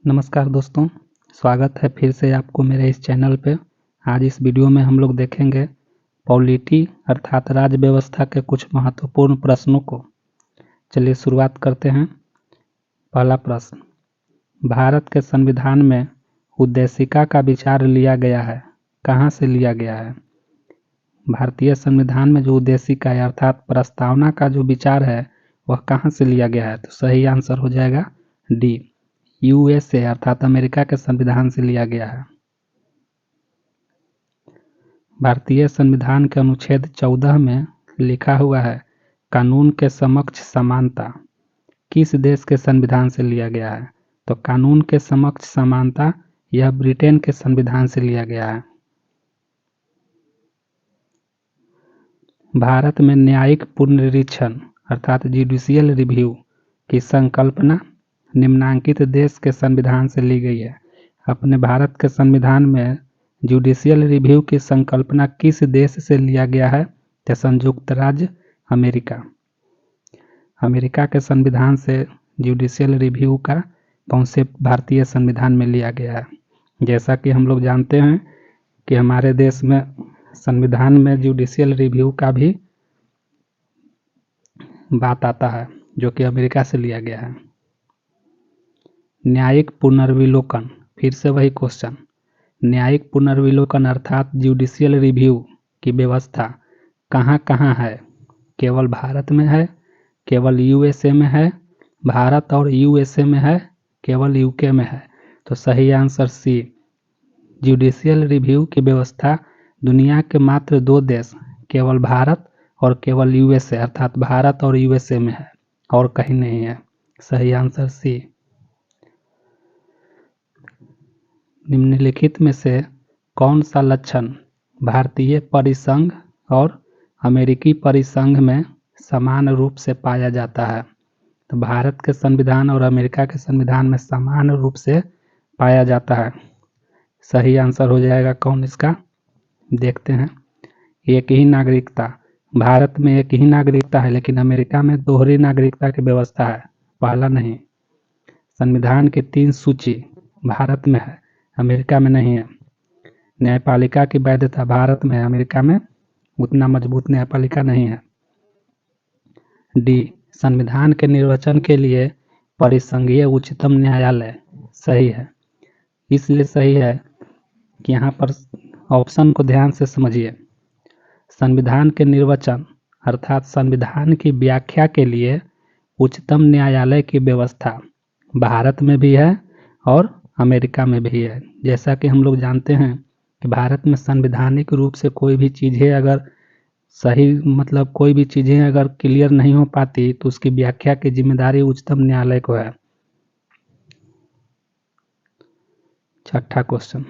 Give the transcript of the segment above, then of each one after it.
नमस्कार दोस्तों, स्वागत है फिर से आपको मेरे इस चैनल पे। आज इस वीडियो में हम लोग देखेंगे पॉलिटी अर्थात राज्य व्यवस्था के कुछ महत्वपूर्ण प्रश्नों को। चलिए शुरुआत करते हैं। पहला प्रश्न, भारत के संविधान में उद्देशिका का विचार लिया गया है, कहाँ से लिया गया है? भारतीय संविधान में जो उद्देशिका है अर्थात प्रस्तावना का जो विचार है वह कहाँ से लिया गया है? तो सही आंसर हो जाएगा डी, यूएसए अर्थात अमेरिका के संविधान से लिया गया है। भारतीय संविधान के अनुच्छेद 14 में लिखा हुआ है कानून के समक्ष समानता किस देश के संविधान से लिया गया है? तो कानून के समक्ष समानता यह ब्रिटेन के संविधान से लिया गया है। भारत में न्यायिक पुनरीक्षण अर्थात जुडिशियल रिव्यू की संकल्पना निम्नांकित देश के संविधान से ली गई है। अपने भारत के संविधान में जुडिशियल रिव्यू की संकल्पना किस देश से लिया गया है? तो संयुक्त राज्य अमेरिका। अमेरिका के संविधान से जुडिशियल रिव्यू का कॉन्सेप्ट भारतीय संविधान में लिया गया है। जैसा कि हम लोग जानते हैं कि हमारे देश में संविधान में जुडिशियल रिव्यू का भी बात आता है जो कि अमेरिका से लिया गया है। न्यायिक पुनर्विलोकन, फिर से वही क्वेश्चन, न्यायिक पुनर्विलोकन अर्थात जुडिशियल रिव्यू की व्यवस्था कहाँ कहाँ है? केवल भारत में है, केवल यूएसए में है, भारत और यूएसए में है, केवल यूके में है? तो सही आंसर सी, जुडिशियल रिव्यू की व्यवस्था दुनिया के मात्र 2 देश केवल भारत और केवल यूएसए अर्थात भारत और यूएसए में है और कहीं नहीं है। सही आंसर सी। निम्नलिखित में से कौन सा लक्षण भारतीय परिसंघ और अमेरिकी परिसंघ में समान रूप से पाया जाता है? तो भारत के संविधान और अमेरिका के संविधान में समान रूप से पाया जाता है। सही आंसर हो जाएगा कौन इसका? देखते हैं। एक ही नागरिकता, भारत में एक ही नागरिकता है लेकिन अमेरिका में दोहरी नागरिकता की व्यवस्था है, पहला नहीं। संविधान की 3 सूची भारत में है, अमेरिका में नहीं है। न्यायपालिका की वैधता भारत में है, अमेरिका में उतना मजबूत न्यायपालिका नहीं है। डी, संविधान के निर्वचन के लिए परिसंघीय उच्चतम न्यायालय सही है। इसलिए सही है कि यहाँ पर ऑप्शन को ध्यान से समझिए। संविधान के निर्वचन अर्थात संविधान की व्याख्या के लिए उच्चतम न्यायालय की व्यवस्था भारत में भी है और अमेरिका में भी है। जैसा कि हम लोग जानते हैं कि भारत में संवैधानिक रूप से कोई भी चीज़ें अगर सही कोई भी चीज़ें अगर क्लियर नहीं हो पाती तो उसकी व्याख्या की जिम्मेदारी उच्चतम न्यायालय को है। छठा क्वेश्चन,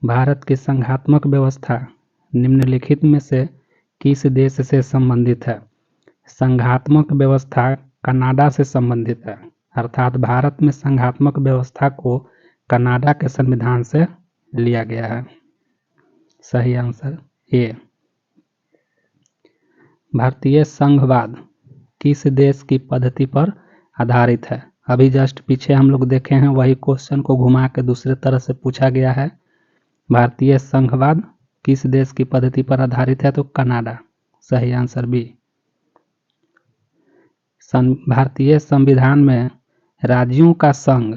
भारत की संघात्मक व्यवस्था निम्नलिखित में से किस देश से संबंधित है? संघात्मक व्यवस्था कनाडा से संबंधित है अर्थात भारत में संघात्मक व्यवस्था को कनाडा के संविधान से लिया गया है। सही आंसर ए। भारतीय संघवाद किस देश की पद्धति पर आधारित है? अभी जस्ट पीछे हम लोग देखे हैं, वही क्वेश्चन को घुमा के दूसरे तरह से पूछा गया है। भारतीय संघवाद किस देश की पद्धति पर आधारित है? तो कनाडा। सही आंसर बी। भारतीय संविधान में राज्यों का संघ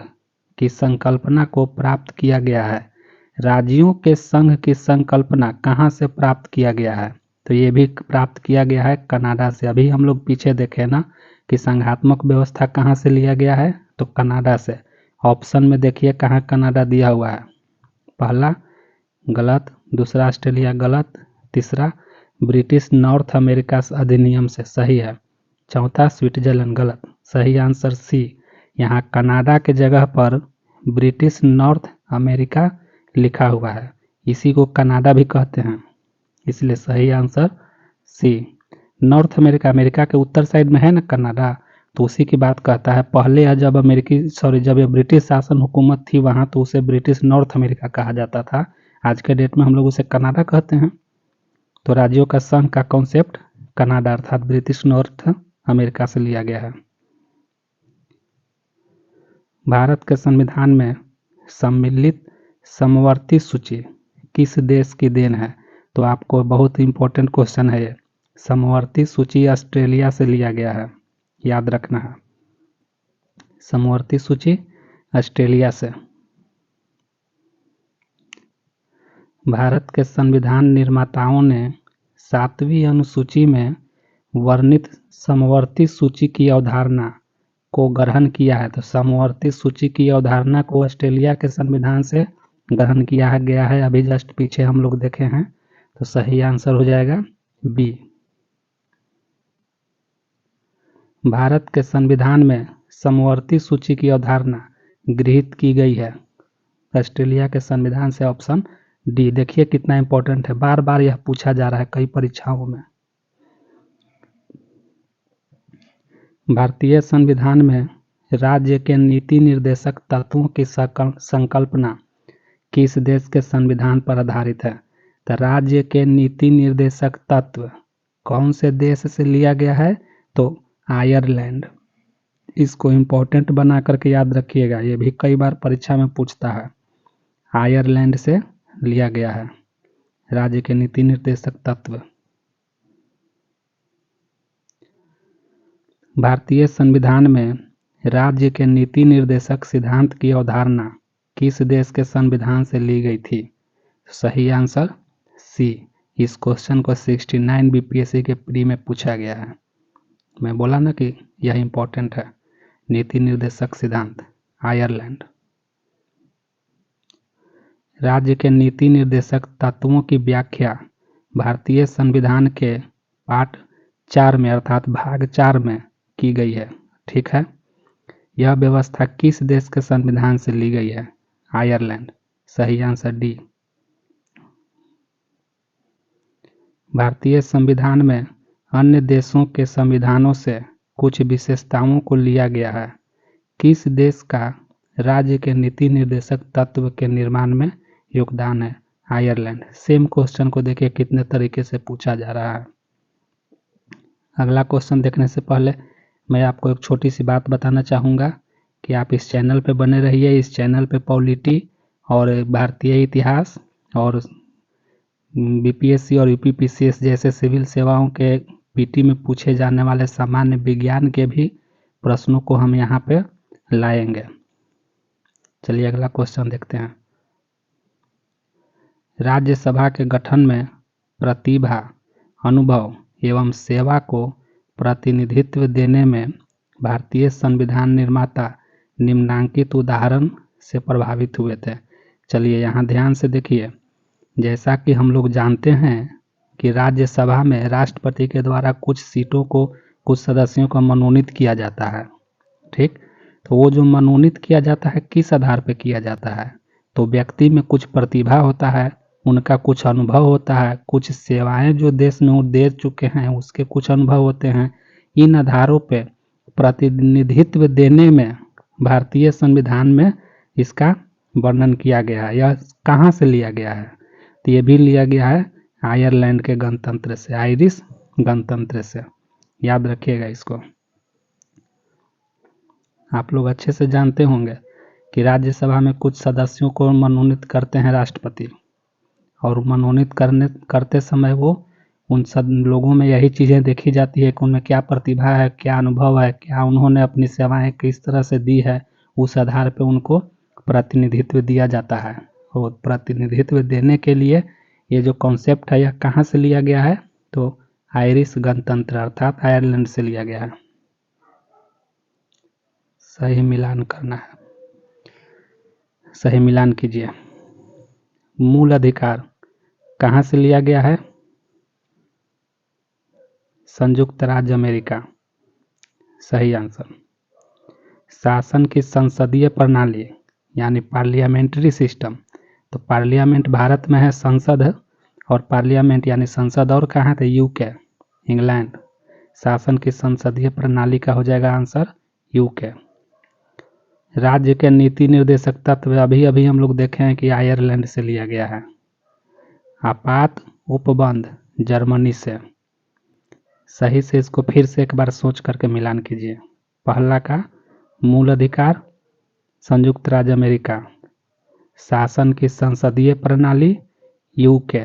की संकल्पना को प्राप्त किया गया है। राज्यों के संघ की संकल्पना कहाँ से प्राप्त किया गया है? तो ये भी प्राप्त किया गया है कनाडा से। अभी हम लोग पीछे देखे ना कि संघात्मक व्यवस्था कहाँ से लिया गया है? तो कनाडा से। ऑप्शन में देखिए कहाँ कनाडा दिया हुआ है। पहला गलत, दूसरा ऑस्ट्रेलिया गलत, तीसरा ब्रिटिश नॉर्थ अमेरिका अधिनियम से सही है, चौथा स्विट्जरलैंड गलत। सही आंसर सी, यहाँ कनाडा के जगह पर ब्रिटिश नॉर्थ अमेरिका लिखा हुआ है, इसी को कनाडा भी कहते हैं, इसलिए सही answer C. North America America के उत्तर साइड में है ना कनाडा, तो उसी की बात कहता है। पहले जब ये ब्रिटिश शासन हुकूमत थी वहाँ तो उसे ब्रिटिश नॉर्थ अमेरिका कहा जाता था। आज के डेट में हम लोग उसे कनाडा कहते हैं। तो राज्यों का संघ का कॉन्सेप्ट कनाडा अर्थात ब्रिटिश नॉर्थ अमेरिका से लिया गया है। भारत के संविधान में सम्मिलित समवर्ती सूची किस देश की देन है? तो आपको बहुत इंपॉर्टेंट क्वेश्चन है ये। समवर्ती सूची ऑस्ट्रेलिया से लिया गया है, याद रखना है। समवर्ती सूची ऑस्ट्रेलिया से। भारत के संविधान निर्माताओं ने 7वीं अनुसूची में वर्णित समवर्ती सूची की अवधारणा को ग्रहण किया है। तो समवर्ती सूची की अवधारणा को ऑस्ट्रेलिया के संविधान से ग्रहण किया गया है। अभी जस्ट पीछे हम लोग देखे हैं, तो सही आंसर हो जाएगा बी। भारत के संविधान में समवर्ती सूची की अवधारणा गृहीत की गई है ऑस्ट्रेलिया के संविधान से। Option D. देखिए कितना इंपॉर्टेंट है, बार बार यह पूछा जा रहा है कई परीक्षाओं में। भारतीय संविधान में राज्य के नीति निर्देशक तत्वों की संकल्पना किस देश के संविधान पर आधारित है? तो राज्य के नीति निर्देशक तत्व कौन से देश से लिया गया है? तो आयरलैंड। इसको इम्पोर्टेंट बना करके याद रखिएगा, ये भी कई बार परीक्षा में पूछता है। आयरलैंड से लिया गया है राज्य के नीति निर्देशक तत्व। भारतीय संविधान में राज्य के नीति निर्देशक सिद्धांत की अवधारणा किस देश के संविधान से ली गई थी? सही आंसर सी। इस क्वेश्चन को 69 बीपीएससी के प्री में पूछा गया है। मैं बोला ना कि यह इंपॉर्टेंट है। नीति निर्देशक सिद्धांत, आयरलैंड। राज्य के नीति निर्देशक तत्वों की व्याख्या भारतीय संविधान के पाठ 4 में अर्थात भाग 4 में की गई है। ठीक है, यह व्यवस्था किस देश के संविधान से ली गई है? आयरलैंड। सही आंसर डी। भारतीय संविधान में अन्य देशों के संविधानों से कुछ विशेषताओं को लिया गया है। किस देश का राज्य के नीति निर्देशक तत्व के निर्माण में योगदान है? आयरलैंड। सेम क्वेश्चन को देखिए कितने तरीके से पूछा जा रहा है। अगला क्वेश्चन देखने से पहले मैं आपको एक छोटी सी बात बताना चाहूँगा कि आप इस चैनल पे बने रहिए। इस चैनल पे पॉलिटी और भारतीय इतिहास और बीपीएससी और यूपीपीसीएस जैसे सिविल सेवाओं के पीटी में पूछे जाने वाले सामान्य विज्ञान के भी प्रश्नों को हम यहाँ पे लाएंगे। चलिए अगला क्वेश्चन देखते हैं। राज्यसभा के गठन में प्रतिभा, अनुभव एवं सेवा को प्रतिनिधित्व देने में भारतीय संविधान निर्माता निम्नांकित उदाहरण से प्रभावित हुए थे। चलिए यहाँ ध्यान से देखिए। जैसा कि हम लोग जानते हैं कि राज्यसभा में राष्ट्रपति के द्वारा कुछ सीटों को, कुछ सदस्यों को मनोनीत किया जाता है। ठीक, तो वो जो मनोनीत किया जाता है किस आधार पर किया जाता है? तो व्यक्ति में कुछ प्रतिभा होता है, उनका कुछ अनुभव होता है, कुछ सेवाएं जो देश में वो दे चुके हैं उसके कुछ अनुभव होते हैं। इन आधारों पे प्रतिनिधित्व देने में भारतीय संविधान में इसका वर्णन किया गया है। यह कहाँ से लिया गया है? तो ये भी लिया गया है आयरलैंड के गणतंत्र से, आयरिश गणतंत्र से। याद रखिएगा इसको। आप लोग अच्छे से जानते होंगे कि राज्यसभा में कुछ सदस्यों को मनोनीत करते हैं राष्ट्रपति, और मनोनीत करते समय वो उन सब लोगों में यही चीज़ें देखी जाती है कि उनमें क्या प्रतिभा है, क्या अनुभव है, क्या उन्होंने अपनी सेवाएं किस तरह से दी है। उस आधार पर उनको प्रतिनिधित्व दिया जाता है। और प्रतिनिधित्व देने के लिए ये जो कॉन्सेप्ट है यह कहाँ से लिया गया है? तो आयरिश गणतंत्र अर्थात आयरलैंड से लिया गया है। सही मिलान करना है, सही मिलान कीजिए। मूल अधिकार कहाँ से लिया गया है? संयुक्त राज्य अमेरिका। सही आंसर। शासन की संसदीय प्रणाली यानी पार्लियामेंट्री सिस्टम। तो पार्लियामेंट भारत में है संसद है, और पार्लियामेंट यानी संसद और कहाँ थे? UK, England. शासन की संसदीय प्रणाली का हो जाएगा आंसर यूके। राज्य के नीति निर्देशक तत्व अभी अभी हम लोग देखे हैं कि आयरलैंड से लिया गया है। आपात उपबंध जर्मनी से। सही से इसको फिर से एक बार सोच करके मिलान कीजिए। पहला का मूल अधिकार संयुक्त राज्य अमेरिका। शासन की संसदीय प्रणाली यूके।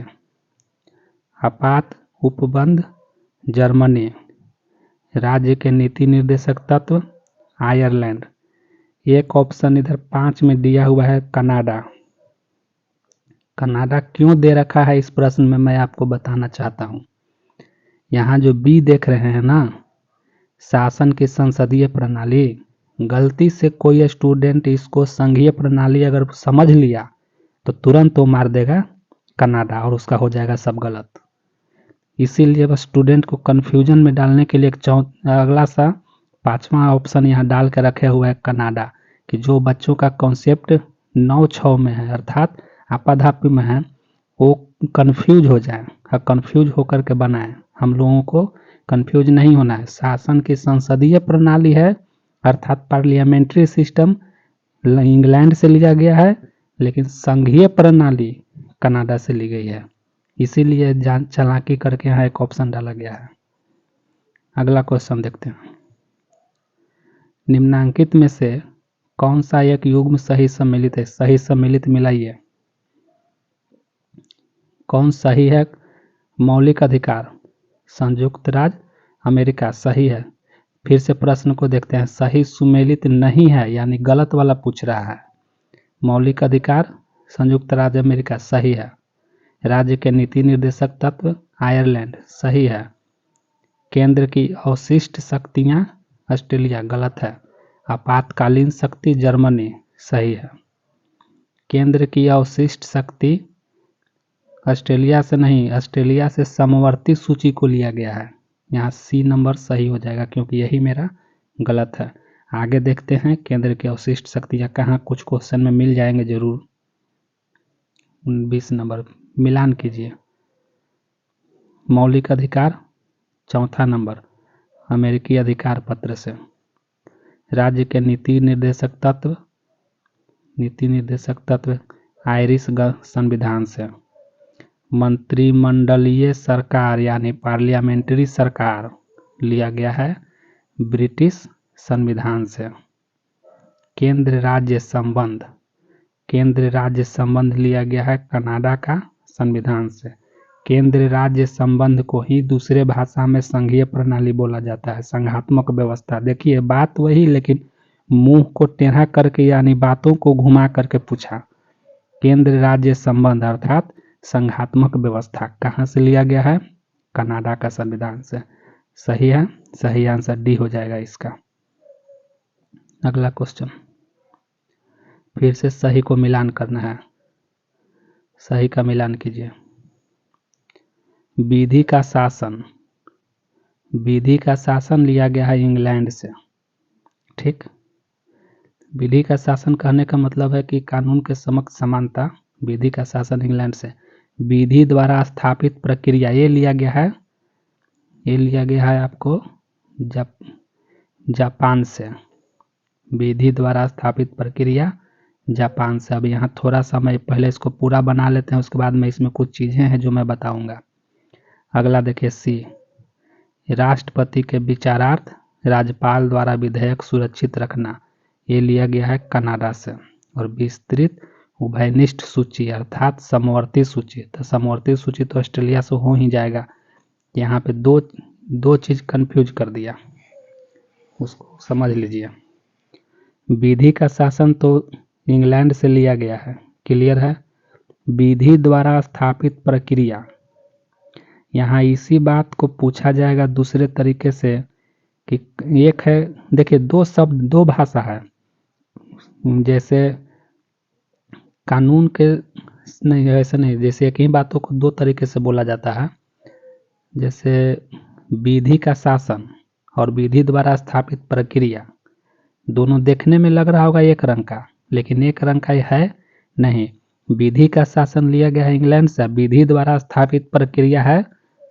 आपात उपबंध जर्मनी। राज्य के नीति निर्देशक तत्व आयरलैंड। एक ऑप्शन इधर 5 में दिया हुआ है कनाडा। कनाडा क्यों दे रखा है इस प्रश्न में मैं आपको बताना चाहता हूँ। यहाँ जो बी देख रहे हैं ना, शासन की संसदीय प्रणाली, गलती से कोई स्टूडेंट इसको संघीय प्रणाली अगर समझ लिया तो तुरंत वो मार देगा कनाडा और उसका हो जाएगा सब गलत। इसीलिए बस स्टूडेंट को कंफ्यूजन में डालने के लिए एक अगला सा 5वां ऑप्शन यहाँ डाल के रखे हुआ है कनाडा, कि जो बच्चों का कॉन्सेप्ट 9-6 में है अर्थात आपाधापी में है वो कंफ्यूज हो जाए और कंफ्यूज होकर के बनाए। हम लोगों को कंफ्यूज नहीं होना है। शासन की संसदीय प्रणाली है अर्थात पार्लियामेंट्री सिस्टम इंग्लैंड से लिया गया है, लेकिन संघीय प्रणाली कनाडा से ली गई है। इसीलिए चालाकी करके यहाँ एक ऑप्शन डाला गया है। अगला क्वेश्चन देखते हैं। निम्नांकित में से कौन सा एक युग्म सही सम्मिलित है? सही सम्मिलित मिलाइए। कौन सही है? मौलिक अधिकार संयुक्त राज्य अमेरिका सही है। फिर से प्रश्न को देखते हैं। सही सुमेलित नहीं है यानी गलत वाला पूछ रहा है। मौलिक अधिकार संयुक्त राज्य अमेरिका सही है। राज्य के नीति निर्देशक तत्व आयरलैंड सही है। केंद्र की अवशिष्ट शक्तियां ऑस्ट्रेलिया गलत है। आपातकालीन शक्ति जर्मनी सही है। केंद्र की अवशिष्ट शक्ति ऑस्ट्रेलिया से नहीं, ऑस्ट्रेलिया से समवर्ती सूची को लिया गया है। यहाँ सी नंबर सही हो जाएगा क्योंकि यही मेरा गलत है। आगे देखते हैं केंद्र की अवशिष्ट शक्तियाँ कहाँ, कुछ क्वेश्चन में मिल जाएंगे जरूर। 20 नंबर मिलान कीजिए। मौलिक अधिकार 4था नंबर अमेरिकी अधिकार पत्र से। राज्य के नीति निर्देशक तत्व आयरिश संविधान से। मंत्रिमंडलीय सरकार यानी पार्लियामेंट्री सरकार लिया गया है ब्रिटिश संविधान से। केंद्र राज्य संबंध लिया गया है कनाडा का संविधान से। केंद्र राज्य संबंध को ही दूसरे भाषा में संघीय प्रणाली बोला जाता है, संघात्मक व्यवस्था। देखिए बात वही, लेकिन मुंह को टेढ़ा करके यानी बातों को घुमा करके पूछा। केंद्र राज्य संबंध अर्थात संघात्मक व्यवस्था कहाँ से लिया गया है? कनाडा का संविधान से। सही है, सही आंसर डी हो जाएगा इसका। अगला क्वेश्चन, फिर से सही को मिलान करना है। सही का मिलान कीजिए। विधि का शासन लिया गया है इंग्लैंड से। ठीक, विधि का शासन कहने का मतलब है कि कानून के समक्ष समानता। विधि का शासन इंग्लैंड से। विधि द्वारा स्थापित प्रक्रिया ये लिया गया है आपको जापान से। विधि द्वारा स्थापित प्रक्रिया जापान से। अब यहाँ थोड़ा सा मैं पहले इसको पूरा बना लेते हैं, उसके बाद में इसमें कुछ चीज़ें हैं जो मैं बताऊंगा। अगला देखिए सी, राष्ट्रपति के विचारार्थ राज्यपाल द्वारा विधेयक सुरक्षित रखना, ये लिया गया है कनाडा से। और विस्तृत उभयनिष्ठ सूची अर्थात समवर्ती सूची, तो समवर्ती सूची तो ऑस्ट्रेलिया से हो ही जाएगा। यहाँ पे दो चीज़ कंफ्यूज कर दिया, उसको समझ लीजिए। विधि का शासन तो इंग्लैंड से लिया गया है, क्लियर है। विधि द्वारा स्थापित प्रक्रिया, यहाँ इसी बात को पूछा जाएगा दूसरे तरीके से कि एक है, देखिए दो भाषा है। जैसे कानून के नहीं, ऐसे नहीं, जैसे एक ही बातों को दो तरीके से बोला जाता है। जैसे विधि का शासन और विधि द्वारा स्थापित प्रक्रिया, दोनों देखने में लग रहा होगा एक रंग का, लेकिन एक रंग का है नहीं। विधि का शासन लिया गया है इंग्लैंड से, विधि द्वारा स्थापित प्रक्रिया है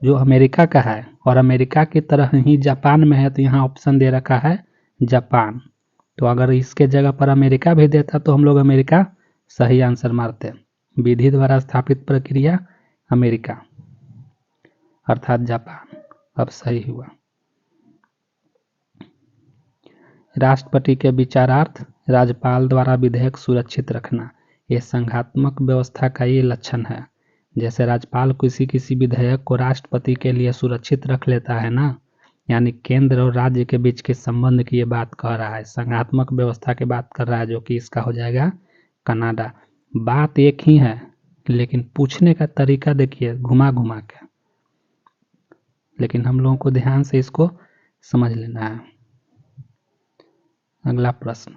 जो अमेरिका का है, और अमेरिका की तरह ही जापान में है, तो यहाँ ऑप्शन दे रखा है जापान। तो अगर इसके जगह पर अमेरिका भी देता तो हम लोग अमेरिका सही आंसर मारते। विधि द्वारा स्थापित प्रक्रिया अमेरिका अर्थात जापान, अब सही हुआ। राष्ट्रपति के विचारार्थ राज्यपाल द्वारा विधेयक सुरक्षित रखना, ये संघात्मक व्यवस्था का ये लक्षण है। जैसे राज्यपाल किसी विधेयक को राष्ट्रपति के लिए सुरक्षित रख लेता है ना, यानी केंद्र और राज्य के बीच के संबंध की ये बात कह रहा है, संघात्मक व्यवस्था की बात कर रहा है, जो कि इसका हो जाएगा कनाडा। बात एक ही है लेकिन पूछने का तरीका देखिए घुमा घुमा के, लेकिन हम लोगों को ध्यान से इसको समझ लेना है। अगला प्रश्न,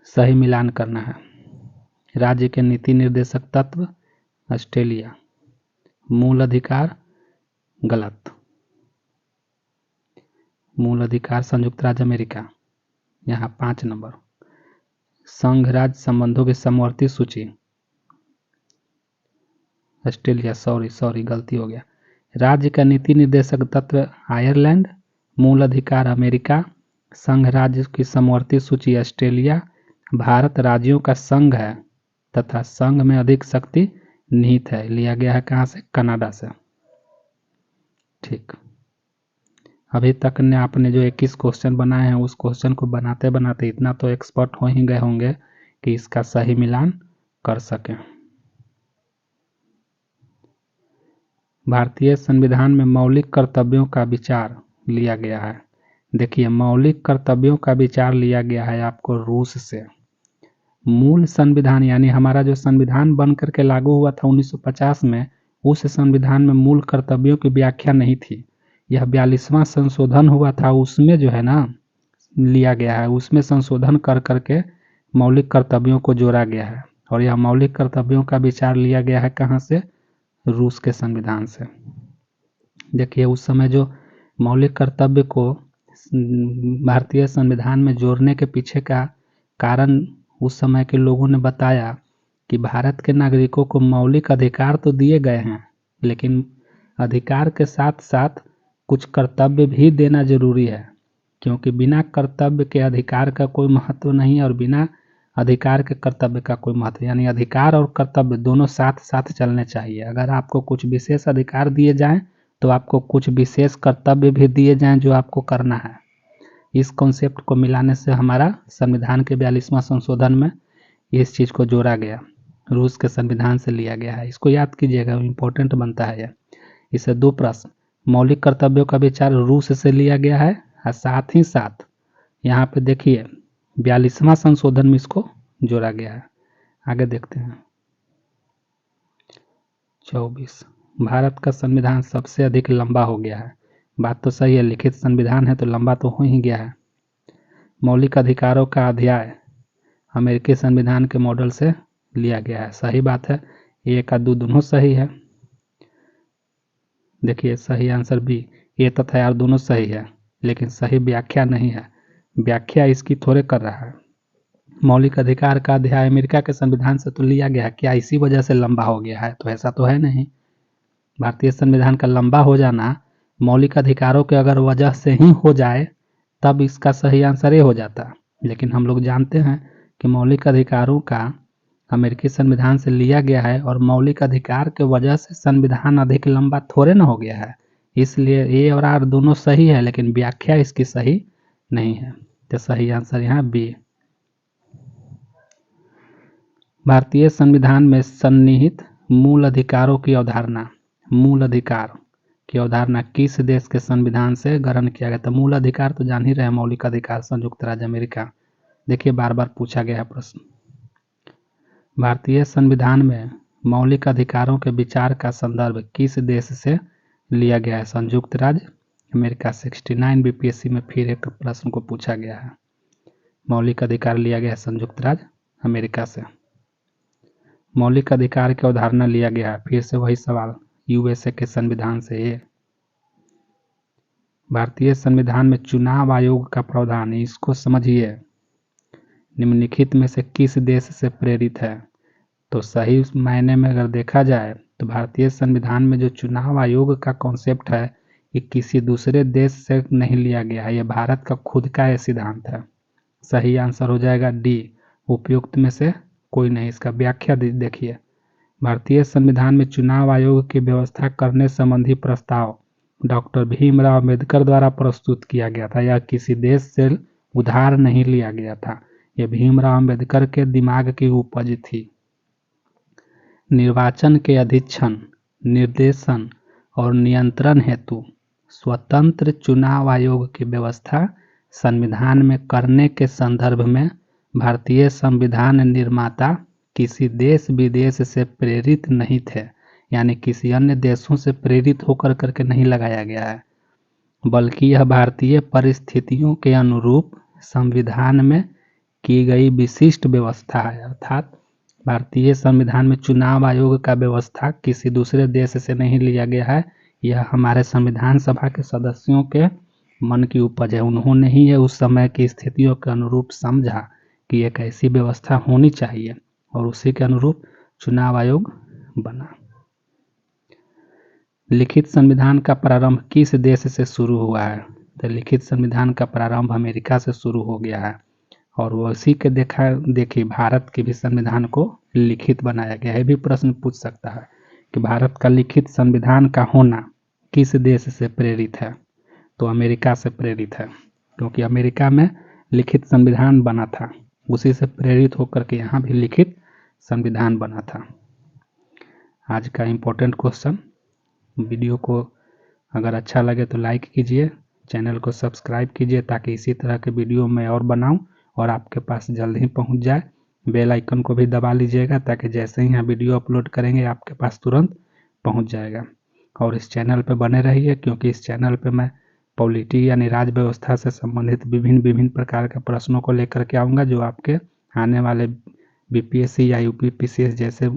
सही मिलान करना है। राज्य के नीति निर्देशक तत्व ऑस्ट्रेलिया, मूल अधिकार गलत, मूल अधिकार संयुक्त राज्य अमेरिका, यहाँ 5 नंबर। संघ राज्य संबंधों की समवर्ती सूची ऑस्ट्रेलिया, सॉरी गलती हो गया। राज्य का नीति निर्देशक तत्व आयरलैंड, मूल अधिकार अमेरिका, संघ राज्य की समवर्ती सूची ऑस्ट्रेलिया। भारत राज्यों का संघ है तथा संघ में अधिक शक्ति निहित है। लिया गया है कहाँ से? कनाडा से। ठीक, अभी तक ने आपने जो 21 क्वेश्चन बनाए हैं उस क्वेश्चन को बनाते बनाते इतना तो एक्सपर्ट हो ही गए होंगे कि इसका सही मिलान कर सकें। भारतीय संविधान में मौलिक कर्तव्यों का विचार लिया गया है। देखिए, मौलिक कर्तव्यों का विचार लिया गया है आपको रूस से। मूल संविधान यानी हमारा जो संविधान बन करके लागू हुआ था 1950 में, उस संविधान में मूल कर्तव्यों की व्याख्या नहीं थी। यह 42वां संशोधन हुआ था, उसमें जो है ना लिया गया है, उसमें संशोधन कर करके मौलिक कर्तव्यों को जोड़ा गया है। और यह मौलिक कर्तव्यों का विचार लिया गया है कहाँ से? रूस के संविधान से। देखिए, उस समय जो मौलिक कर्तव्य को भारतीय संविधान में जोड़ने के पीछे का कारण उस समय के लोगों ने बताया कि भारत के नागरिकों को मौलिक अधिकार तो दिए गए हैं, लेकिन अधिकार के साथ साथ कुछ कर्तव्य भी देना जरूरी है, क्योंकि बिना कर्तव्य के अधिकार का कोई महत्व नहीं और बिना अधिकार के कर्तव्य का कोई महत्व, यानी अधिकार और कर्तव्य दोनों साथ साथ चलने चाहिए। अगर आपको कुछ विशेष अधिकार दिए जाएं तो आपको कुछ विशेष कर्तव्य भी दिए जाएं जो आपको करना है। इस कॉन्सेप्ट को मिलाने से हमारा संविधान के 42वां संशोधन में इस चीज़ को जोड़ा गया, रूस के संविधान से लिया गया है। इसको याद कीजिएगा, इम्पोर्टेंट बनता है यह। इससे 2 प्रश्न, मौलिक कर्तव्यों का विचार रूस से लिया गया है और साथ ही साथ यहाँ पे देखिए 42वां संशोधन में इसको जोड़ा गया है। आगे देखते हैं। 24, भारत का संविधान सबसे अधिक लंबा हो गया है। बात तो सही है, लिखित संविधान है तो लंबा तो हो ही गया है। मौलिक अधिकारों का अध्याय अमेरिकी संविधान के मॉडल से लिया गया है। सही बात है, ए का दोनों सही है। देखिए, सही आंसर बी, ए तथा आर दोनों सही है, लेकिन सही व्याख्या नहीं है। व्याख्या इसकी थोड़े कर रहा है। मौलिक अधिकार का अध्याय अमेरिका के संविधान से तो लिया गया, क्या इसी वजह से लंबा हो गया है? तो ऐसा तो है नहीं। भारतीय संविधान का लंबा हो जाना मौलिक अधिकारों के अगर वजह से ही हो जाए तब इसका सही आंसर ये हो जाता, लेकिन हम लोग जानते हैं कि मौलिक अधिकारों का अमेरिकी संविधान से लिया गया है और मौलिक अधिकार के वजह से संविधान अधिक लंबा थोड़े ना हो गया है। इसलिए ए और आर दोनों सही है, लेकिन व्याख्या इसकी सही नहीं है। तो सही आंसर यहाँ बी। भारतीय संविधान में सन्निहित मूल अधिकारों की अवधारणा, मूल अधिकार की अवधारणा किस देश के संविधान से ग्रहण किया गया? तो मूल अधिकार तो जान ही रहे, मौलिक अधिकार संयुक्त राज्य अमेरिका। देखिए, बार बार पूछा गया है प्रश्न। भारतीय संविधान में मौलिक अधिकारों के विचार का संदर्भ किस देश से लिया गया है? संयुक्त राज्य अमेरिका। 69 बीपीएससी में फिर एक प्रश्न को पूछा गया है। मौलिक अधिकार लिया गया है संयुक्त राज्य अमेरिका से। मौलिक अधिकार की अवधारणा लिया गया है, फिर से वही सवाल, यूएसए के संविधान से। ये भारतीय संविधान में चुनाव आयोग का प्रावधान, इसको समझिए, निम्नलिखित में से किस देश से प्रेरित है? तो सही मायने में अगर देखा जाए तो भारतीय संविधान में जो चुनाव आयोग का कॉन्सेप्ट है ये किसी दूसरे देश से नहीं लिया गया है, ये भारत का खुद का ये सिद्धांत है। सही आंसर हो जाएगा डी, उपयुक्त में से कोई नहीं। इसका व्याख्या देखिए, भारतीय संविधान में चुनाव आयोग की व्यवस्था करने संबंधी प्रस्ताव डॉक्टर भीमराव अम्बेडकर द्वारा प्रस्तुत किया गया था। यह किसी देश से उधार नहीं लिया गया था। ये भीमराव अंबेडकर के दिमाग की उपज थी। निर्वाचन के अधीक्षण, निर्देशन और नियंत्रण हेतु स्वतंत्र चुनाव आयोग की व्यवस्था संविधान में करने के संदर्भ में भारतीय संविधान निर्माता किसी देश विदेश से प्रेरित नहीं थे, यानी किसी अन्य देशों से प्रेरित होकर करके नहीं लगाया गया है, बल्कि यह भारतीय परिस्थितियों के अनुरूप संविधान में की गई विशिष्ट व्यवस्था है। अर्थात भारतीय संविधान में चुनाव आयोग का व्यवस्था किसी दूसरे देश से नहीं लिया गया है, यह हमारे संविधान सभा के सदस्यों के मन की उपज है। उन्होंने ही यह उस समय की स्थितियों के अनुरूप समझा कि एक ऐसी व्यवस्था होनी चाहिए और उसी के अनुरूप चुनाव आयोग बना। लिखित संविधान का प्रारंभ किस देश से शुरू हुआ है? तो लिखित संविधान का प्रारंभ अमेरिका से शुरू हो गया है और उसी के देखिए भारत के भी संविधान को लिखित बनाया गया है। भी प्रश्न पूछ सकता है कि भारत का लिखित संविधान का होना किस देश से प्रेरित है? तो अमेरिका से प्रेरित है, क्योंकि अमेरिका में लिखित संविधान बना था, उसी से प्रेरित होकर के यहाँ भी लिखित संविधान बना था। आज का इम्पोर्टेंट क्वेश्चन। वीडियो को अगर अच्छा लगे तो लाइक कीजिए, चैनल को सब्सक्राइब कीजिए ताकि इसी तरह के वीडियो मैं और बनाऊं और आपके पास जल्द ही पहुंच जाए। बेल आइकन को भी दबा लीजिएगा ताकि जैसे ही यहाँ वीडियो अपलोड करेंगे आपके पास तुरंत पहुंच जाएगा। और इस चैनल पर बने रहिए, क्योंकि इस चैनल पर मैं पॉलिटी यानी राज व्यवस्था से संबंधित विभिन्न प्रकार के प्रश्नों को लेकर के आऊँगा, जो आपके आने वाले बीपीएससी या यूपीपीसीएस जैसे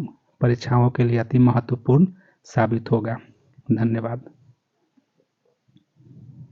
परीक्षाओं के लिए अति महत्वपूर्ण साबित होगा। धन्यवाद।